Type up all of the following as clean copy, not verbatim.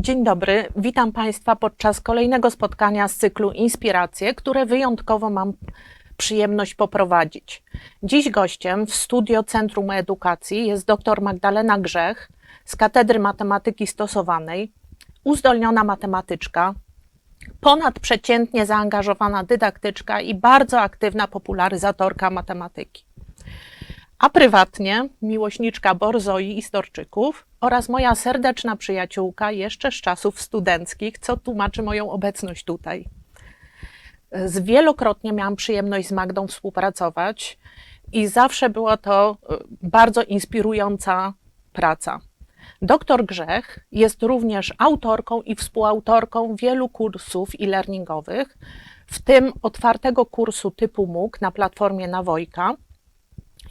Dzień dobry, witam Państwa podczas kolejnego spotkania z cyklu Inspiracje, które wyjątkowo mam przyjemność poprowadzić. Dziś gościem w studio Centrum Edukacji jest dr Magdalena Grzech z Katedry Matematyki Stosowanej, uzdolniona matematyczka, ponadprzeciętnie zaangażowana dydaktyczka i bardzo aktywna popularyzatorka matematyki. A prywatnie miłośniczka borzoi i storczyków oraz moja serdeczna przyjaciółka jeszcze z czasów studenckich, co tłumaczy moją obecność tutaj. Wielokrotnie miałam przyjemność z Magdą współpracować i zawsze była to bardzo inspirująca praca. Dr Grzech jest również autorką i współautorką wielu kursów e-learningowych, w tym otwartego kursu typu MOOC na platformie Nawojka,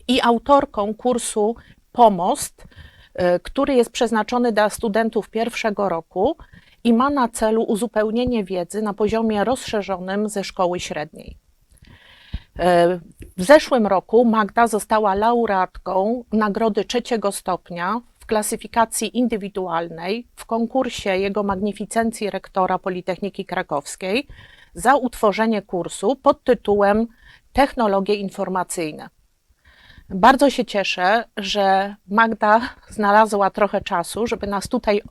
i autorką kursu Pomost, który jest przeznaczony dla studentów pierwszego roku i ma na celu uzupełnienie wiedzy na poziomie rozszerzonym ze szkoły średniej. W zeszłym roku Magda została laureatką nagrody 3. stopnia w klasyfikacji indywidualnej w konkursie Jego Magnificencji Rektora Politechniki Krakowskiej za utworzenie kursu pod tytułem Technologie informacyjne. Bardzo się cieszę, że Magda znalazła trochę czasu, żeby nas tutaj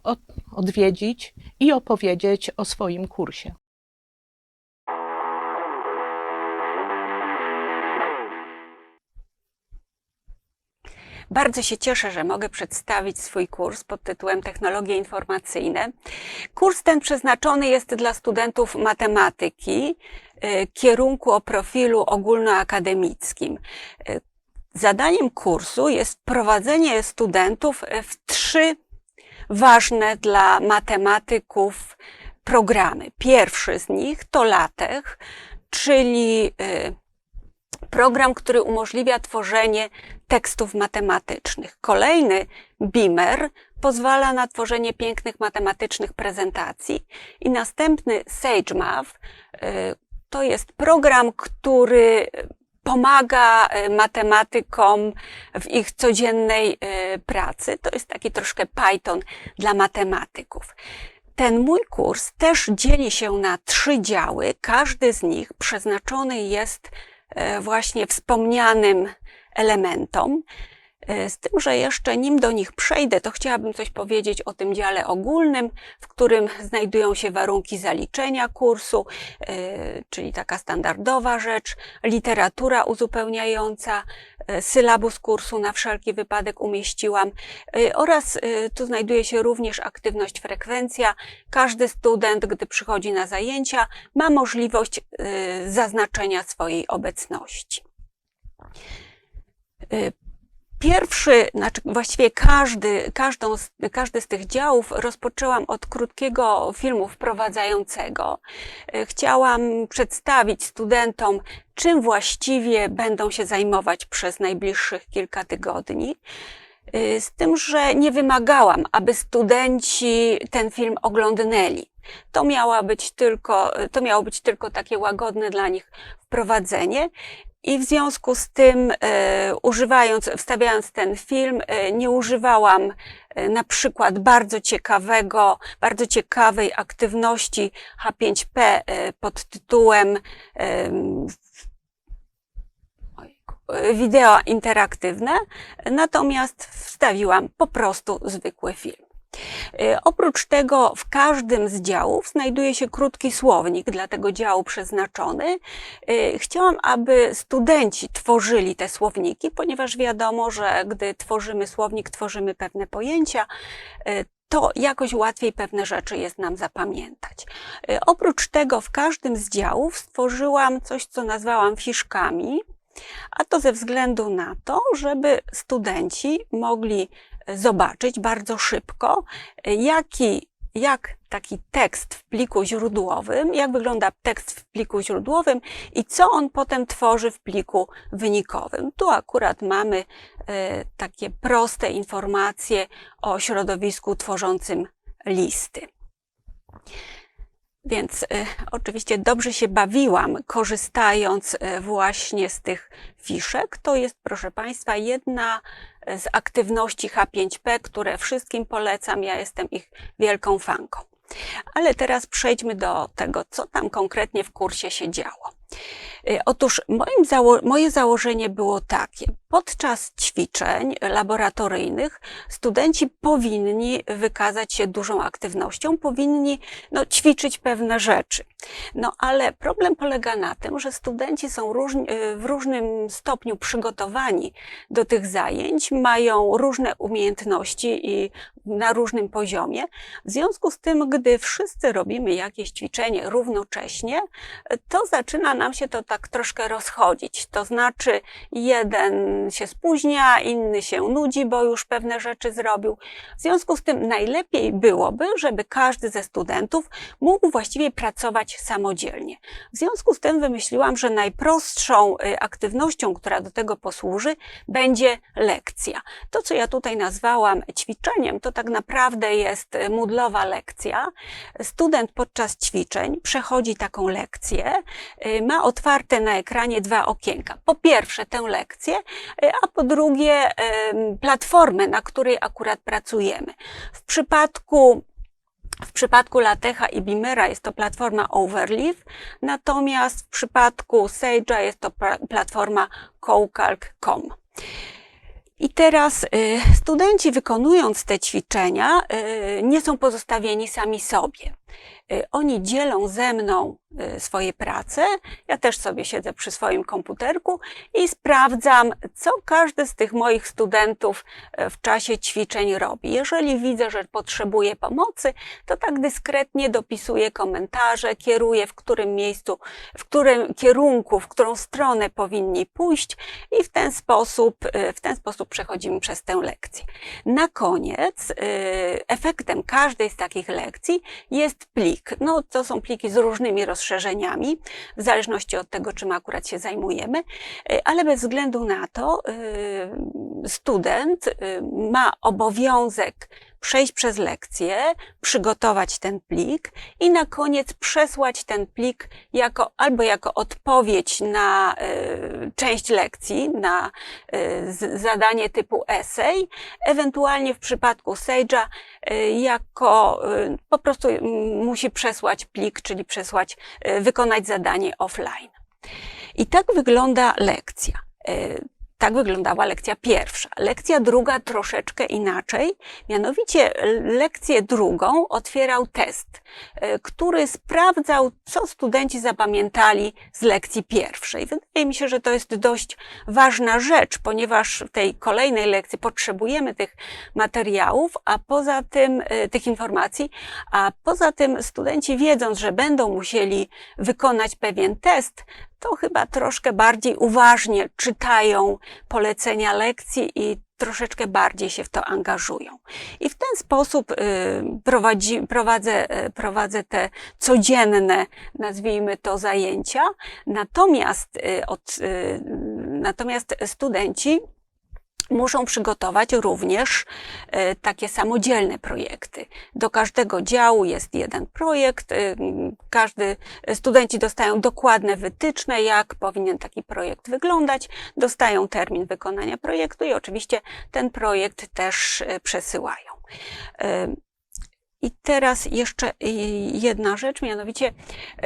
odwiedzić i opowiedzieć o swoim kursie. Bardzo się cieszę, że mogę przedstawić swój kurs pod tytułem Technologie informacyjne. Kurs ten przeznaczony jest dla studentów matematyki, kierunku o profilu ogólnoakademickim. Zadaniem kursu jest wprowadzenie studentów w 3 ważne dla matematyków programy. Pierwszy z nich to LaTeX, czyli program, który umożliwia tworzenie tekstów matematycznych. Kolejny Beamer pozwala na tworzenie pięknych matematycznych prezentacji. I następny SageMath to jest program, który pomaga matematykom w ich codziennej pracy. To jest taki troszkę Python dla matematyków. Ten mój kurs też dzieli się na 3 działy. Każdy z nich przeznaczony jest właśnie wspomnianym elementom. Z tym, że jeszcze nim do nich przejdę, to chciałabym coś powiedzieć o tym dziale ogólnym, w którym znajdują się warunki zaliczenia kursu, czyli taka standardowa rzecz, literatura uzupełniająca, sylabus kursu na wszelki wypadek umieściłam oraz tu znajduje się również aktywność frekwencja. Każdy student, gdy przychodzi na zajęcia, ma możliwość zaznaczenia swojej obecności. Właściwie każdy z tych działów rozpoczęłam od krótkiego filmu wprowadzającego. Chciałam przedstawić studentom, czym właściwie będą się zajmować przez najbliższych kilka tygodni. Z tym, że nie wymagałam, aby studenci ten film oglądnęli. To miało być tylko takie łagodne dla nich wprowadzenie. I w związku z tym, wstawiając ten film, nie używałam na przykład bardzo ciekawej aktywności H5P pod tytułem wideo interaktywne, natomiast wstawiłam po prostu zwykły film. Oprócz tego w każdym z działów znajduje się krótki słownik dla tego działu przeznaczony. Chciałam, aby studenci tworzyli te słowniki, ponieważ wiadomo, że gdy tworzymy słownik, tworzymy pewne pojęcia, to jakoś łatwiej pewne rzeczy jest nam zapamiętać. Oprócz tego w każdym z działów stworzyłam coś, co nazwałam fiszkami, a to ze względu na to, żeby studenci mogli zobaczyć bardzo szybko, jak taki tekst w pliku źródłowym, jak wygląda tekst w pliku źródłowym i co on potem tworzy w pliku wynikowym. Tu akurat mamy takie proste informacje o środowisku tworzącym listy. Więc oczywiście dobrze się bawiłam, korzystając właśnie z tych fiszek. To jest, proszę Państwa, jedna z aktywności H5P, które wszystkim polecam. Ja jestem ich wielką fanką. Ale teraz przejdźmy do tego, co tam konkretnie w kursie się działo. Otóż moje założenie było takie. Podczas ćwiczeń laboratoryjnych studenci powinni wykazać się dużą aktywnością, powinni ćwiczyć pewne rzeczy. Ale problem polega na tym, że studenci są w różnym stopniu przygotowani do tych zajęć, mają różne umiejętności i na różnym poziomie. W związku z tym, gdy wszyscy robimy jakieś ćwiczenie równocześnie, to zaczyna nam się to tak troszkę rozchodzić. To znaczy, jeden się spóźnia, inny się nudzi, bo już pewne rzeczy zrobił. W związku z tym najlepiej byłoby, żeby każdy ze studentów mógł właściwie pracować samodzielnie. W związku z tym wymyśliłam, że najprostszą aktywnością, która do tego posłuży, będzie lekcja. To, co ja tutaj nazwałam ćwiczeniem, to tak naprawdę jest Moodle'owa lekcja. Student podczas ćwiczeń przechodzi taką lekcję, ma otwarte na ekranie dwa okienka. Po pierwsze tę lekcję, a po drugie platformę, na której akurat pracujemy. W przypadku LaTeX i Beamera jest to platforma Overleaf, natomiast w przypadku Sage'a jest to platforma CoCalc.com. I teraz studenci, wykonując te ćwiczenia, nie są pozostawieni sami sobie. Oni dzielą ze mną swoje prace, ja też sobie siedzę przy swoim komputerku i sprawdzam, co każdy z tych moich studentów w czasie ćwiczeń robi. Jeżeli widzę, że potrzebuje pomocy, to tak dyskretnie dopisuję komentarze, kieruję w którym miejscu, w którym kierunku, w którą stronę powinni pójść i w ten sposób przechodzimy przez tę lekcję. Na koniec efektem każdej z takich lekcji jest plik. To są pliki z różnymi rozszerzeniami, w zależności od tego, czym akurat się zajmujemy, ale bez względu na to student ma obowiązek przejść przez lekcję, przygotować ten plik i na koniec przesłać ten plik albo jako odpowiedź na część lekcji, na zadanie typu essay, ewentualnie w przypadku Sage'a po prostu musi przesłać plik, czyli wykonać zadanie offline. I tak wygląda lekcja. Tak wyglądała lekcja pierwsza. Lekcja druga troszeczkę inaczej, mianowicie lekcję drugą otwierał test, który sprawdzał, co studenci zapamiętali z lekcji pierwszej. Wydaje mi się, że to jest dość ważna rzecz, ponieważ w tej kolejnej lekcji potrzebujemy tych materiałów, tych informacji, a poza tym studenci, wiedząc, że będą musieli wykonać pewien test, to chyba troszkę bardziej uważnie czytają polecenia lekcji i troszeczkę bardziej się w to angażują. I w ten sposób prowadzę te codzienne, nazwijmy to, zajęcia. Natomiast studenci muszą przygotować również takie samodzielne projekty. Do każdego działu jest jeden projekt. Studenci dostają dokładne wytyczne, jak powinien taki projekt wyglądać. Dostają termin wykonania projektu i oczywiście ten projekt też przesyłają. I teraz jeszcze jedna rzecz, mianowicie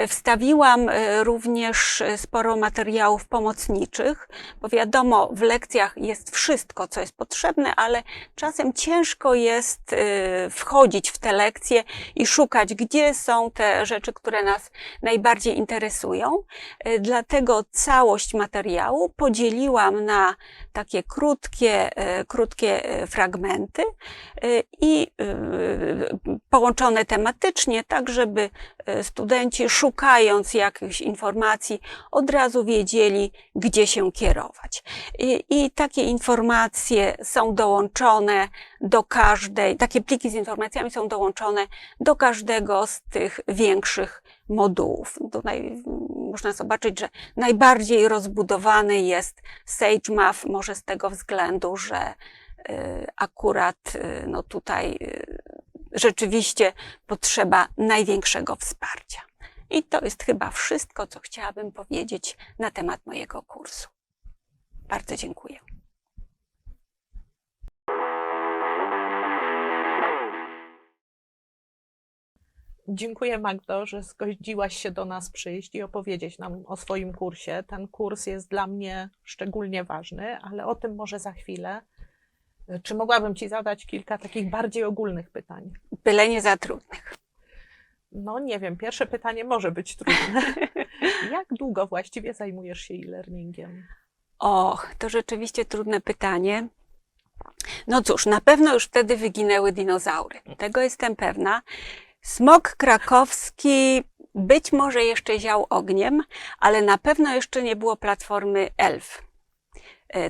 wstawiłam również sporo materiałów pomocniczych, bo wiadomo, w lekcjach jest wszystko, co jest potrzebne, ale czasem ciężko jest wchodzić w te lekcje i szukać, gdzie są te rzeczy, które nas najbardziej interesują. Dlatego całość materiału podzieliłam na takie krótkie fragmenty i połączone tematycznie, tak żeby studenci, szukając jakichś informacji, od razu wiedzieli, gdzie się kierować. I takie informacje są dołączone takie pliki z informacjami są dołączone do każdego z tych większych modułów. Tutaj można zobaczyć, że najbardziej rozbudowany jest SageMath, może z tego względu, że akurat tutaj rzeczywiście potrzeba największego wsparcia. I to jest chyba wszystko, co chciałabym powiedzieć na temat mojego kursu. Bardzo dziękuję. Dziękuję, Magdo, że zgodziłaś się do nas przyjść i opowiedzieć nam o swoim kursie. Ten kurs jest dla mnie szczególnie ważny, ale o tym może za chwilę. Czy mogłabym Ci zadać kilka takich bardziej ogólnych pytań? Byle nie za trudnych. No nie wiem, pierwsze pytanie może być trudne. Jak długo właściwie zajmujesz się e-learningiem? Och, to rzeczywiście trudne pytanie. No cóż, na pewno już wtedy wyginęły dinozaury. Tego jestem pewna. Smok krakowski być może jeszcze ział ogniem, ale na pewno jeszcze nie było platformy ELF.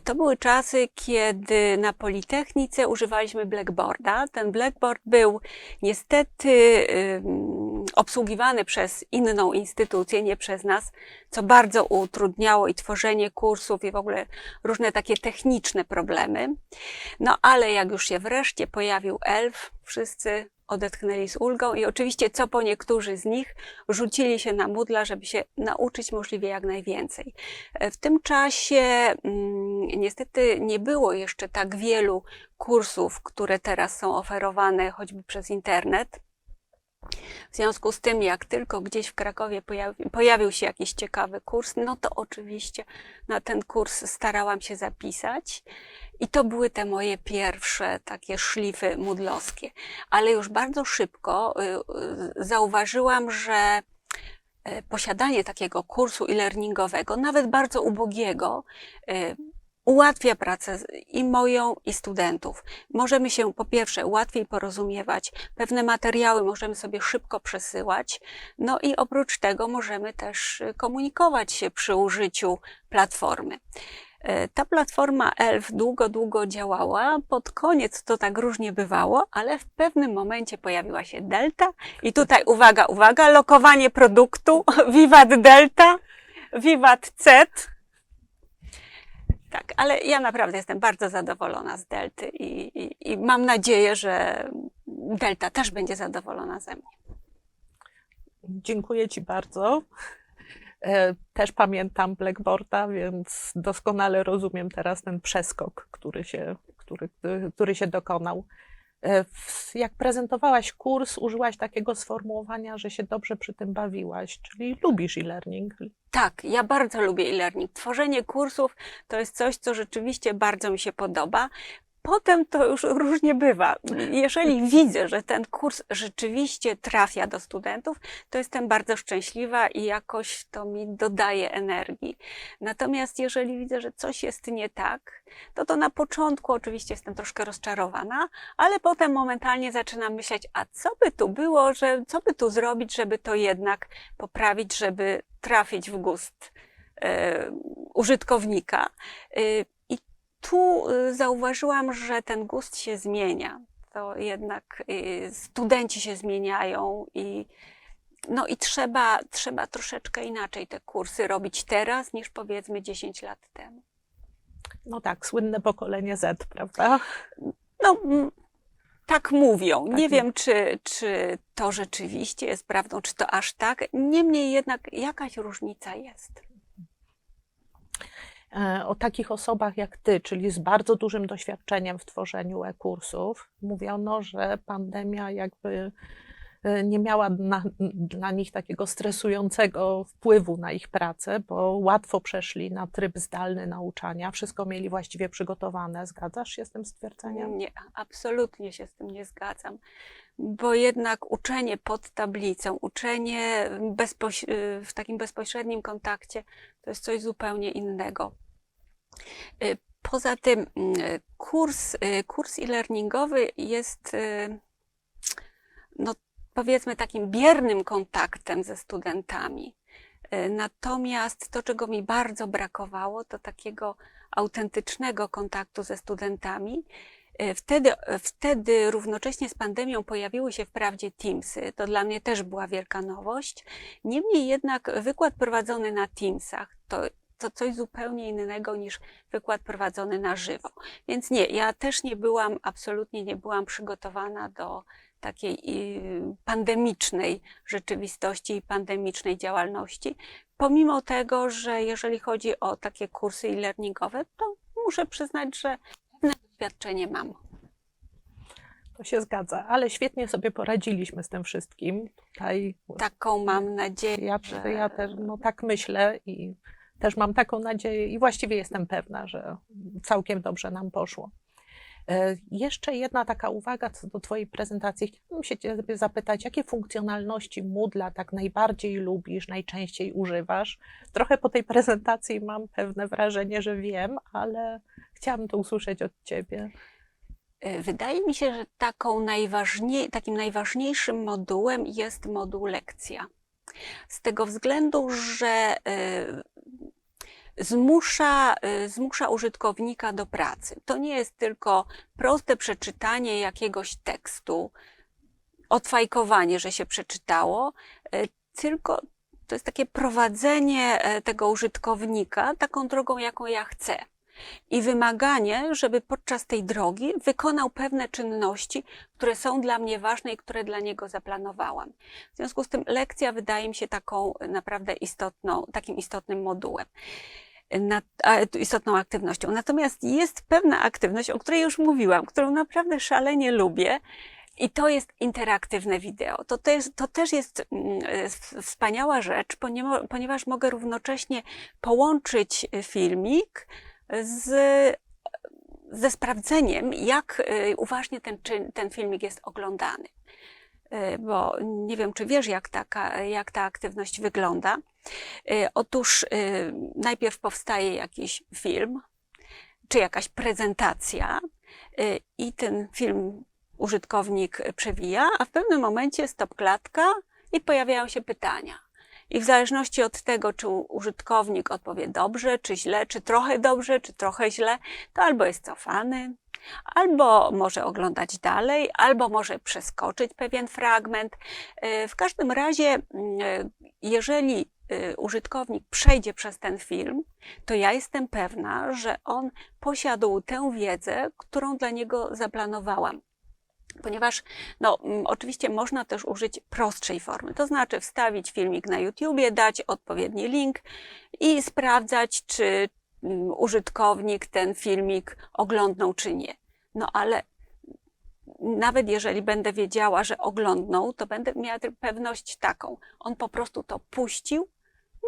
To były czasy, kiedy na Politechnice używaliśmy Blackboarda. Ten Blackboard był niestety obsługiwany przez inną instytucję, nie przez nas, co bardzo utrudniało i tworzenie kursów i w ogóle różne takie techniczne problemy. No ale jak już się wreszcie pojawił ELF, wszyscy odetchnęli z ulgą i oczywiście co po niektórzy z nich rzucili się na Moodle'a, żeby się nauczyć możliwie jak najwięcej. W tym czasie niestety nie było jeszcze tak wielu kursów, które teraz są oferowane choćby przez internet. W związku z tym, jak tylko gdzieś w Krakowie pojawił się jakiś ciekawy kurs, no to oczywiście na ten kurs starałam się zapisać. I to były te moje pierwsze takie szlify moodlowskie. Ale już bardzo szybko zauważyłam, że posiadanie takiego kursu e-learningowego, nawet bardzo ubogiego, ułatwia pracę i moją, i studentów. Możemy się po pierwsze łatwiej porozumiewać, pewne materiały możemy sobie szybko przesyłać, no i oprócz tego możemy też komunikować się przy użyciu platformy. Ta platforma ELF długo działała, pod koniec to tak różnie bywało, ale w pewnym momencie pojawiła się Delta i tutaj uwaga, lokowanie produktu, Vivat Delta, Vivat CET. Tak, ale ja naprawdę jestem bardzo zadowolona z Delty i mam nadzieję, że Delta też będzie zadowolona ze mnie. Dziękuję Ci bardzo. Też pamiętam Blackboarda, więc doskonale rozumiem teraz ten przeskok, który się dokonał. Jak prezentowałaś kurs, użyłaś takiego sformułowania, że się dobrze przy tym bawiłaś, czyli lubisz e-learning. Tak, ja bardzo lubię e-learning. Tworzenie kursów to jest coś, co rzeczywiście bardzo mi się podoba. Potem to już różnie bywa. Jeżeli widzę, że ten kurs rzeczywiście trafia do studentów, to jestem bardzo szczęśliwa i jakoś to mi dodaje energii. Natomiast jeżeli widzę, że coś jest nie tak, to na początku oczywiście jestem troszkę rozczarowana, ale potem momentalnie zaczynam myśleć, a co by tu było, co by tu zrobić, żeby to jednak poprawić, żeby trafić w gust użytkownika. Tu zauważyłam, że ten gust się zmienia. To jednak studenci się zmieniają i trzeba troszeczkę inaczej te kursy robić teraz niż powiedzmy 10 lat temu. No tak, słynne pokolenie Z, prawda? No, tak mówią. Tak. Nie wiem, czy to rzeczywiście jest prawdą, czy to aż tak. Niemniej jednak jakaś różnica jest. O takich osobach jak Ty, czyli z bardzo dużym doświadczeniem w tworzeniu e-kursów, mówiono, że pandemia jakby nie miała dla nich takiego stresującego wpływu na ich pracę, bo łatwo przeszli na tryb zdalny nauczania, wszystko mieli właściwie przygotowane. Zgadzasz się z tym stwierdzeniem? Nie, absolutnie się z tym nie zgadzam, bo jednak uczenie pod tablicą, uczenie w takim bezpośrednim kontakcie to jest coś zupełnie innego. Poza tym kurs e-learningowy jest powiedzmy takim biernym kontaktem ze studentami. Natomiast to, czego mi bardzo brakowało, to takiego autentycznego kontaktu ze studentami. Wtedy równocześnie z pandemią pojawiły się wprawdzie Teamsy, to dla mnie też była wielka nowość. Niemniej jednak wykład prowadzony na Teamsach to coś zupełnie innego niż wykład prowadzony na żywo. Więc nie, ja też absolutnie nie byłam przygotowana do takiej pandemicznej rzeczywistości i pandemicznej działalności. Pomimo tego, że jeżeli chodzi o takie kursy e-learningowe, to muszę przyznać, że pewne doświadczenie mam. To się zgadza, ale świetnie sobie poradziliśmy z tym wszystkim. Tutaj Taką mam nadzieję, ja też tak myślę i też mam taką nadzieję i właściwie jestem pewna, że całkiem dobrze nam poszło. Jeszcze jedna taka uwaga co do Twojej prezentacji. Chciałabym się Ciebie zapytać, jakie funkcjonalności Moodle'a tak najbardziej lubisz, najczęściej używasz? Trochę po tej prezentacji mam pewne wrażenie, że wiem, ale chciałabym to usłyszeć od Ciebie. Wydaje mi się, że takim najważniejszym modułem jest moduł lekcja. Z tego względu, że zmusza użytkownika do pracy. To nie jest tylko proste przeczytanie jakiegoś tekstu, odfajkowanie, że się przeczytało, tylko to jest takie prowadzenie tego użytkownika taką drogą, jaką ja chcę. I wymaganie, żeby podczas tej drogi wykonał pewne czynności, które są dla mnie ważne i które dla niego zaplanowałam. W związku z tym lekcja wydaje mi się taką naprawdę takim istotnym modułem, istotną aktywnością. Natomiast jest pewna aktywność, o której już mówiłam, którą naprawdę szalenie lubię, i to jest interaktywne wideo. To też jest wspaniała rzecz, ponieważ mogę równocześnie połączyć filmik ze sprawdzeniem, jak uważnie ten filmik jest oglądany. Bo nie wiem, czy wiesz, jak ta aktywność wygląda. Otóż najpierw powstaje jakiś film, czy jakaś prezentacja i ten film użytkownik przewija, a w pewnym momencie stopklatka i pojawiają się pytania. I w zależności od tego, czy użytkownik odpowie dobrze, czy źle, czy trochę dobrze, czy trochę źle, to albo jest cofany, albo może oglądać dalej, albo może przeskoczyć pewien fragment. W każdym razie, jeżeli użytkownik przejdzie przez ten film, to ja jestem pewna, że on posiadł tę wiedzę, którą dla niego zaplanowałam. Ponieważ oczywiście można też użyć prostszej formy, to znaczy wstawić filmik na YouTubie, dać odpowiedni link i sprawdzać, czy użytkownik ten filmik oglądnął, czy nie. No ale nawet jeżeli będę wiedziała, że oglądnął, to będę miała pewność taką. On po prostu to puścił,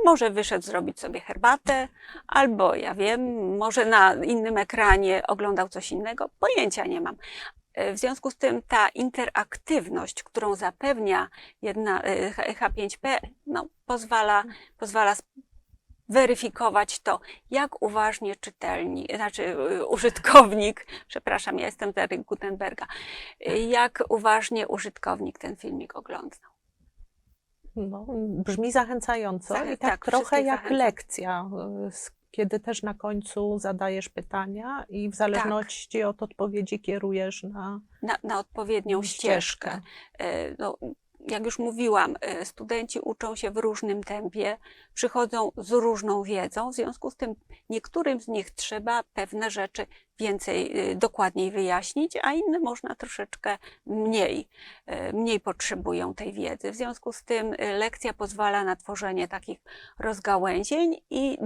może wyszedł zrobić sobie herbatę, albo ja wiem, może na innym ekranie oglądał coś innego, pojęcia nie mam. W związku z tym ta interaktywność, którą zapewnia jedna H5P, pozwala weryfikować to, jak uważnie użytkownik, przepraszam, ja jestem Terry Gutenberga, jak uważnie użytkownik ten filmik oglądał. Brzmi zachęcająco i tak trochę jak lekcja, kiedy też na końcu zadajesz pytania i w zależności od odpowiedzi kierujesz na odpowiednią ścieżkę. Jak już mówiłam, studenci uczą się w różnym tempie, przychodzą z różną wiedzą, w związku z tym niektórym z nich trzeba pewne rzeczy dokładniej wyjaśnić, a inne można troszeczkę mniej potrzebują tej wiedzy. W związku z tym lekcja pozwala na tworzenie takich rozgałęzień i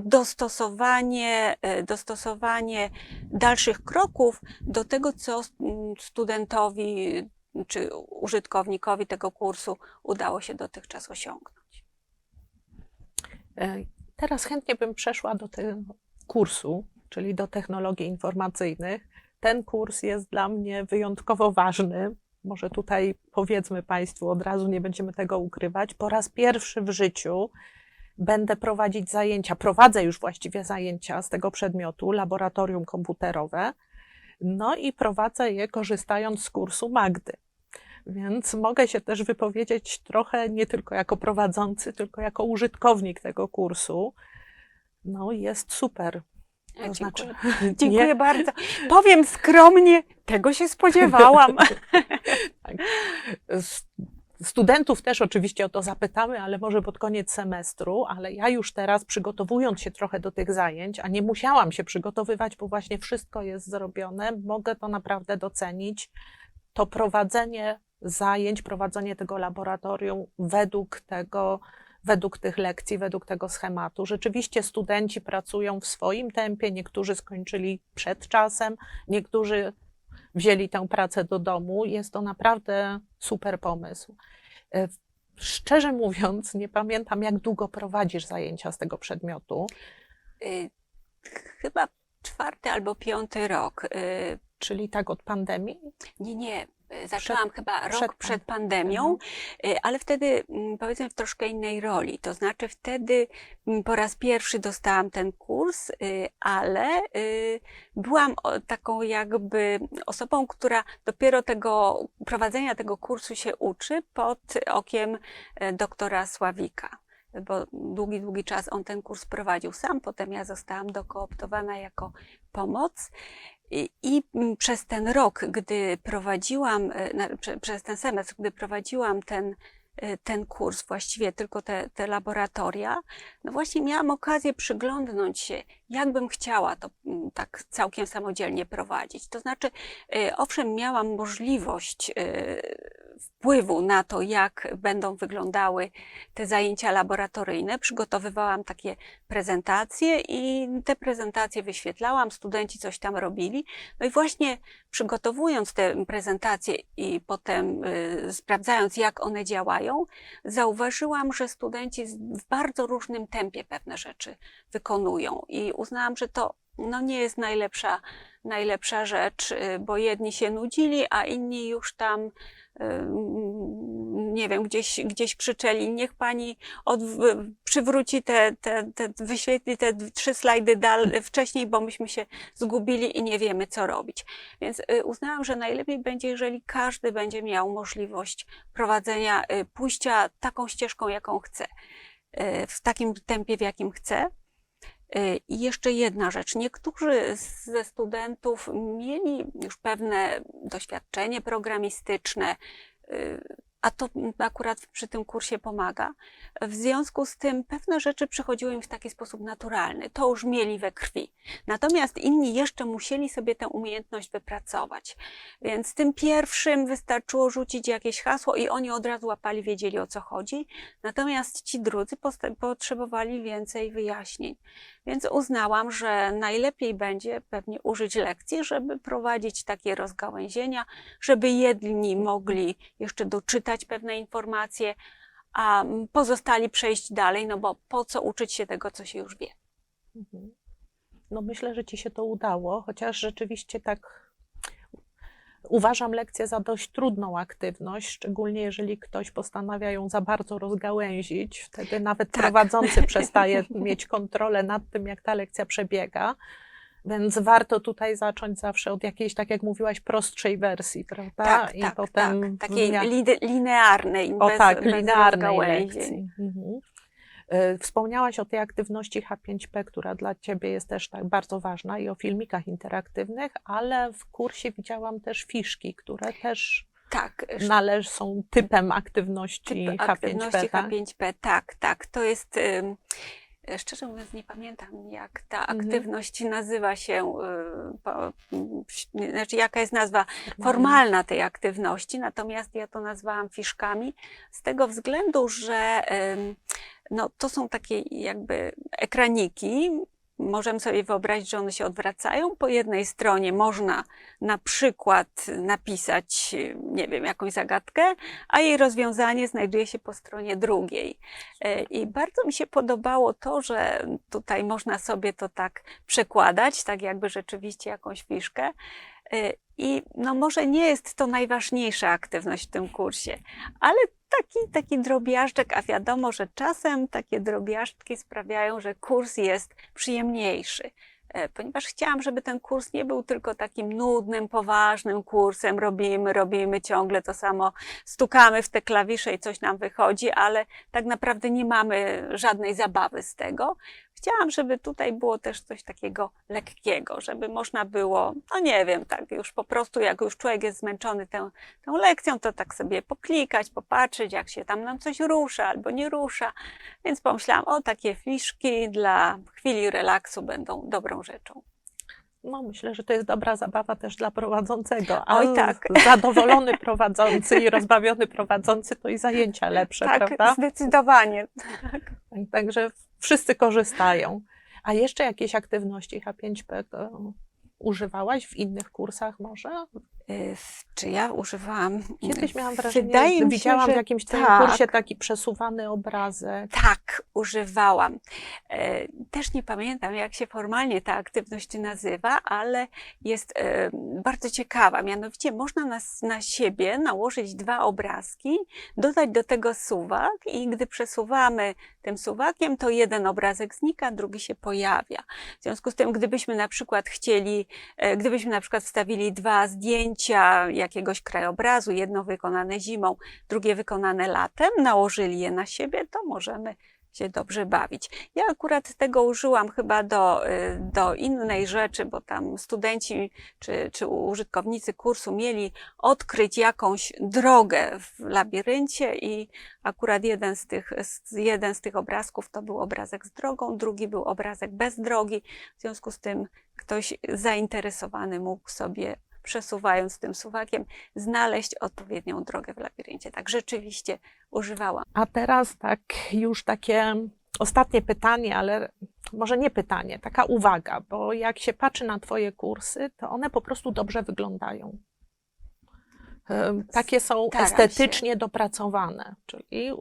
dostosowanie dalszych kroków do tego, co studentowi czy użytkownikowi tego kursu udało się dotychczas osiągnąć. Teraz chętnie bym przeszła do tego kursu, czyli do technologii informacyjnych. Ten kurs jest dla mnie wyjątkowo ważny. Może tutaj powiedzmy Państwu od razu, nie będziemy tego ukrywać. Po raz pierwszy w życiu będę prowadzić zajęcia, prowadzę już właściwie zajęcia z tego przedmiotu, laboratorium komputerowe. No i prowadzę je korzystając z kursu Magdy. Więc mogę się też wypowiedzieć trochę nie tylko jako prowadzący, tylko jako użytkownik tego kursu. Jest super. To znaczy, dziękuję bardzo. Powiem skromnie, tego się spodziewałam. Tak. Studentów też oczywiście o to zapytamy, ale może pod koniec semestru, ale ja już teraz przygotowując się trochę do tych zajęć, a nie musiałam się przygotowywać, bo właśnie wszystko jest zrobione, mogę to naprawdę docenić. To prowadzenie zajęć, prowadzenie tego laboratorium według tych lekcji, według tego schematu. Rzeczywiście studenci pracują w swoim tempie, niektórzy skończyli przed czasem, niektórzy wzięli tę pracę do domu. Jest to naprawdę super pomysł. Szczerze mówiąc, nie pamiętam, jak długo prowadzisz zajęcia z tego przedmiotu. Chyba 4. albo 5. rok. Czyli tak od pandemii? Nie. Zaczęłam chyba rok przed pandemią, Mhm. ale wtedy powiedzmy w troszkę innej roli. To znaczy wtedy po raz pierwszy dostałam ten kurs, ale byłam taką jakby osobą, która dopiero prowadzenia tego kursu się uczy pod okiem doktora Sławika. Bo długi czas on ten kurs prowadził sam, potem ja zostałam dokooptowana jako pomoc. I przez ten rok, gdy prowadziłam, przez ten semestr, gdy prowadziłam ten kurs, właściwie tylko te laboratoria, no właśnie miałam okazję przyglądnąć się, jak bym chciała to tak całkiem samodzielnie prowadzić. To znaczy, owszem, miałam możliwość wpływu na to, jak będą wyglądały te zajęcia laboratoryjne. Przygotowywałam takie prezentacje i te prezentacje wyświetlałam, studenci coś tam robili. No i właśnie przygotowując te prezentacje i potem sprawdzając, jak one działają, zauważyłam, że studenci w bardzo różnym tempie pewne rzeczy wykonują i uznałam, że to no nie jest najlepsza rzecz, bo jedni się nudzili, a inni już tam nie wiem, gdzieś krzyczeli, niech pani przywróci wyświetli te 3 slajdy wcześniej, bo myśmy się zgubili i nie wiemy, co robić. Więc uznałam, że najlepiej będzie, jeżeli każdy będzie miał możliwość prowadzenia, pójścia taką ścieżką, jaką chce, w takim tempie, w jakim chce. I jeszcze jedna rzecz. Niektórzy ze studentów mieli już pewne doświadczenie programistyczne, a to akurat przy tym kursie pomaga. W związku z tym pewne rzeczy przychodziły im w taki sposób naturalny. To już mieli we krwi. Natomiast inni jeszcze musieli sobie tę umiejętność wypracować. Więc tym pierwszym wystarczyło rzucić jakieś hasło i oni od razu łapali, wiedzieli, o co chodzi. Natomiast ci drudzy potrzebowali więcej wyjaśnień. Więc uznałam, że najlepiej będzie pewnie użyć lekcji, żeby prowadzić takie rozgałęzienia, żeby jedni mogli jeszcze doczytać pewne informacje, a pozostali przejść dalej, no bo po co uczyć się tego, co się już wie. No myślę, że ci się to udało, chociaż rzeczywiście tak uważam lekcję za dość trudną aktywność, szczególnie jeżeli ktoś postanawia ją za bardzo rozgałęzić, wtedy nawet prowadzący przestaje mieć kontrolę nad tym, jak ta lekcja przebiega. Więc warto tutaj zacząć zawsze od jakiejś, tak jak mówiłaś, prostszej wersji, prawda? I potem takiej linearnej, bez linearnej rozgałęzień. lekcji. Wspomniałaś o tej aktywności H5P, która dla ciebie jest też tak bardzo ważna i o filmikach interaktywnych, ale w kursie widziałam też fiszki, które też są typem aktywności H5P. Aktywności H5P, tak. To jest... Szczerze mówiąc, nie pamiętam, jak ta aktywność nazywa się, znaczy jaka jest nazwa formalna tej aktywności, natomiast ja to nazwałam fiszkami z tego względu, że no, to są takie jakby ekraniki. Możemy sobie wyobrazić, że one się odwracają. Po jednej stronie można na przykład napisać, nie wiem, jakąś zagadkę, a jej rozwiązanie znajduje się po stronie drugiej. I bardzo mi się podobało to, że tutaj można sobie to tak przekładać, tak jakby rzeczywiście jakąś fiszkę. I no może nie jest to najważniejsza aktywność w tym kursie, ale taki drobiażdżek, a wiadomo, że czasem takie drobiażdżki sprawiają, że kurs jest przyjemniejszy. Ponieważ chciałam, żeby ten kurs nie był tylko takim nudnym, poważnym kursem, robimy ciągle to samo, stukamy w te klawisze i coś nam wychodzi, ale tak naprawdę nie mamy żadnej zabawy z tego. Chciałam, żeby tutaj było też coś takiego lekkiego, żeby można było, no nie wiem, tak już po prostu, jak już człowiek jest zmęczony tą lekcją, to tak sobie poklikać, popatrzeć, jak się tam nam coś rusza albo nie rusza. Więc pomyślałam, takie fiszki dla chwili relaksu będą dobrą rzeczą. No myślę, że to jest dobra zabawa też dla prowadzącego, a Oj, tak. Zadowolony prowadzący i rozbawiony prowadzący to i zajęcia lepsze, prawda? Tak, zdecydowanie. Także wszyscy korzystają. A jeszcze jakieś aktywności H5P używałaś w innych kursach może? Czy ja używałam? Kiedyś miałam wrażenie, Wydaje mi się, widziałam że w jakimś twoim tak. kursie taki przesuwany obrazek. Tak, używałam. Też nie pamiętam, jak się formalnie ta aktywność nazywa, ale jest bardzo ciekawa. Mianowicie można na siebie nałożyć 2 obrazki, dodać do tego suwak i gdy przesuwamy tym suwakiem, to jeden obrazek znika, drugi się pojawia. W związku z tym, gdybyśmy na przykład wstawili 2 zdjęcia jakiegoś krajobrazu, jedno wykonane zimą, drugie wykonane latem, nałożyli je na siebie, to możemy się dobrze bawić. Ja akurat tego użyłam chyba do innej rzeczy, bo tam studenci czy użytkownicy kursu mieli odkryć jakąś drogę w labiryncie i akurat jeden z tych obrazków to był obrazek z drogą, drugi był obrazek bez drogi. W związku z tym ktoś zainteresowany mógł sobie, przesuwając tym suwakiem, znaleźć odpowiednią drogę w labiryncie. Tak rzeczywiście używałam. A teraz tak już takie ostatnie pytanie, ale może nie pytanie, taka uwaga, bo jak się patrzy na twoje kursy, to one po prostu dobrze wyglądają. Takie są Staram estetycznie dopracowane, czyli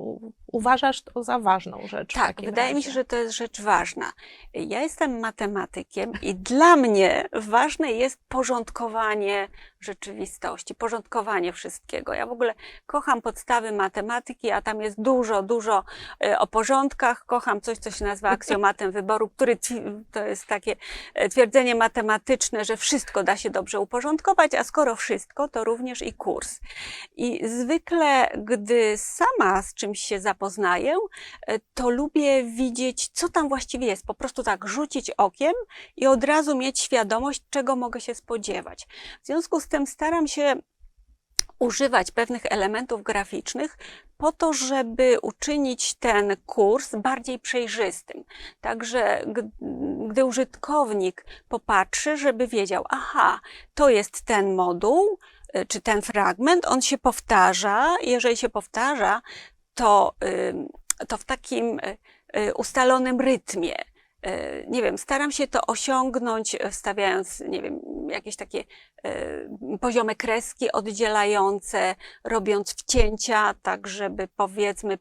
uważasz to za ważną rzecz. w Tak, takim wydaje mi się, razie. że to jest rzecz ważna. Ja jestem matematykiem i dla mnie ważne jest porządkowanie rzeczywistości, porządkowanie wszystkiego. Ja w ogóle kocham podstawy matematyki, a tam jest dużo o porządkach. Kocham coś, co się nazywa aksjomatem wyboru, to jest takie twierdzenie matematyczne, że wszystko da się dobrze uporządkować, a skoro wszystko, to również i kurs. I zwykle, gdy sama z czymś się zapoznaję, to lubię widzieć, co tam właściwie jest. Po prostu tak rzucić okiem i od razu mieć świadomość, czego mogę się spodziewać. W związku z tym staram się używać pewnych elementów graficznych po to, żeby uczynić ten kurs bardziej przejrzystym. Także gdy użytkownik popatrzy, żeby wiedział, aha, to jest ten moduł, czy ten fragment, on się powtarza. Jeżeli się powtarza, to w takim ustalonym rytmie. Nie wiem, staram się to osiągnąć, wstawiając, nie wiem, jakieś takie poziome kreski oddzielające, robiąc wcięcia, tak żeby powiedzmy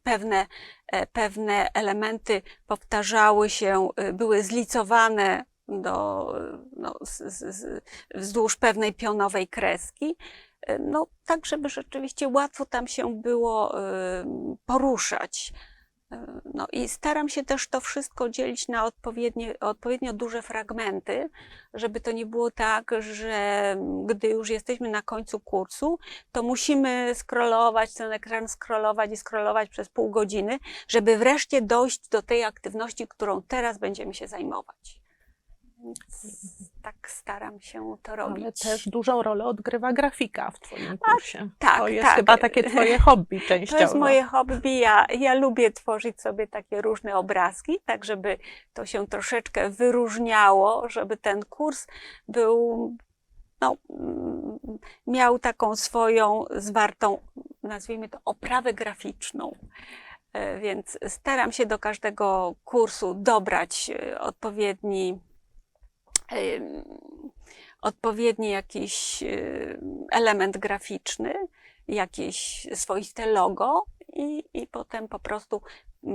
pewne elementy powtarzały się, były zlicowane wzdłuż pewnej pionowej kreski. No, tak, żeby rzeczywiście łatwo tam się było poruszać. No i staram się też to wszystko dzielić na odpowiednio duże fragmenty, żeby to nie było tak, że gdy już jesteśmy na końcu kursu, to musimy scrollować ten ekran, scrollować przez pół godziny, żeby wreszcie dojść do tej aktywności, którą teraz będziemy się zajmować. Więc tak staram się to robić. Ale też dużą rolę odgrywa grafika w twoim kursie. Tak, to jest tak. chyba takie twoje hobby częściowo. To jest moje hobby. Ja lubię tworzyć sobie takie różne obrazki, tak żeby to się troszeczkę wyróżniało, żeby ten kurs był, miał taką swoją zwartą, nazwijmy to, oprawę graficzną. Więc staram się do każdego kursu dobrać odpowiedni jakiś element graficzny, jakieś swoiste logo i potem po prostu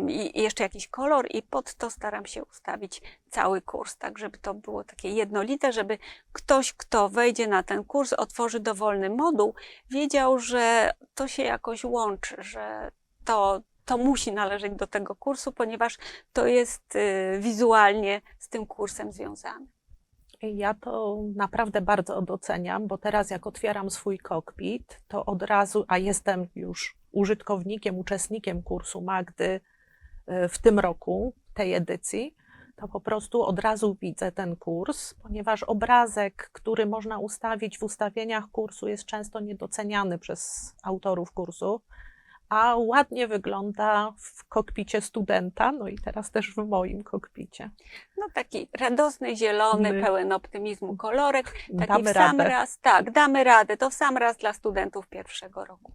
i jeszcze jakiś kolor i pod to staram się ustawić cały kurs, tak żeby to było takie jednolite, żeby ktoś, kto wejdzie na ten kurs, otworzy dowolny moduł, wiedział, że to się jakoś łączy, że to musi należeć do tego kursu, ponieważ to jest wizualnie z tym kursem związane. Ja to naprawdę bardzo doceniam, bo teraz jak otwieram swój kokpit, to od razu, a jestem już użytkownikiem, uczestnikiem kursu Magdy w tym roku, tej edycji, to po prostu od razu widzę ten kurs, ponieważ obrazek, który można ustawić w ustawieniach kursu, jest często niedoceniany przez autorów kursu, a ładnie wygląda w kokpicie studenta, no i teraz też w moim kokpicie. No taki radosny, zielony, pełen optymizmu kolorek, taki Damy w sam radę. raz, tak, damy radę, to w sam raz dla studentów pierwszego roku.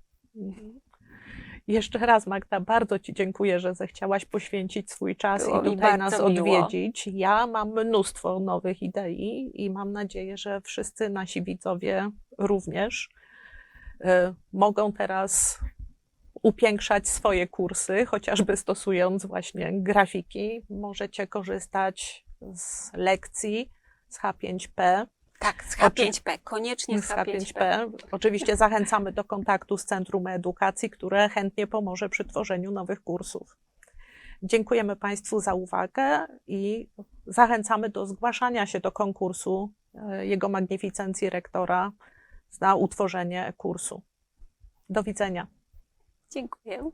Jeszcze raz, Magda, bardzo Ci dziękuję, że zechciałaś poświęcić swój czas Było i mi tutaj bardzo nas miło. odwiedzić. Ja mam mnóstwo nowych idei i mam nadzieję, że wszyscy nasi widzowie również mogą teraz upiększać swoje kursy, chociażby stosując właśnie grafiki. Możecie korzystać z lekcji z H5P. Tak, z H5P, koniecznie z Z H5P. H5P. Oczywiście zachęcamy do kontaktu z Centrum Edukacji, które chętnie pomoże przy tworzeniu nowych kursów. Dziękujemy Państwu za uwagę i zachęcamy do zgłaszania się do konkursu Jego Magnificencji Rektora na utworzenie kursu. Do widzenia. Dziękuję.